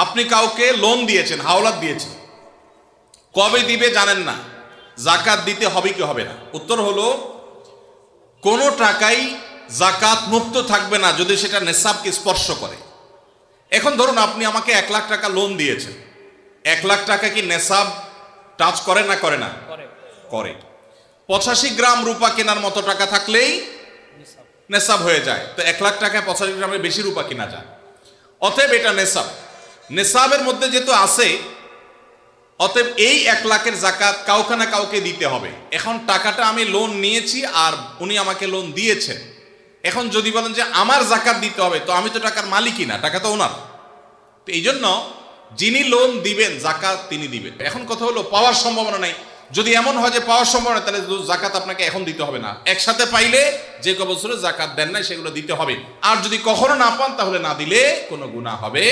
আপনি কাউকে লোন দিয়েছেন, হাওলাত দিয়েছেন, কবে দিবে জানেন না, জাকাত দিতে হবে কি হবে না? উত্তর হলো কোনো টাকাই জাকাত মুক্ত থাকবে না যদি সেটা নেসাবকে স্পর্শ করে। এখন ধরুন আপনি আমাকে 1 লাখ টাকা লোন দিয়েছেন, 1 লাখ টাকা কি নেসাব টাচ করে না করে না? করে। 85 গ্রাম রূপা কেনার মতো টাকা থাকলেই নেসাব হয়ে যায়। তো 1 লাখ টাকায় 85 গ্রামের বেশি রূপা কিনা যায়, অতএব এটা নেসাব। নেসাবের মধ্যে যেহেতু আছে, অতএব এই 1 লাখের জাকাত কাউকে না কাউকে দিতে হবে। এখন টাকাটা আমি লোন নিয়েছি আর উনি আমাকে লোন দিয়েছেন, এখন যদি বলেন যে আমার জাকাত দিতে হবে, তো আমি তো টাকার মালিকই না, টাকা তো ওনার। তো এই জন্য যিনি লোন দিবেন জাকাত তিনি দিবেন। এখন কথা হলো পাওয়ার সম্ভাবনা নাই। যদি এমন হয় যে পাওয়ার সম্ভাবনা, তাহলে জাকাত আপনাকে এখন দিতে হবে না, একসাথে পাইলে যে বছরে জাকাত দেন নাই সেগুলো দিতে হবে। আর যদি কখনো না পান তাহলে না দিলে কোনো গুনাহ হবে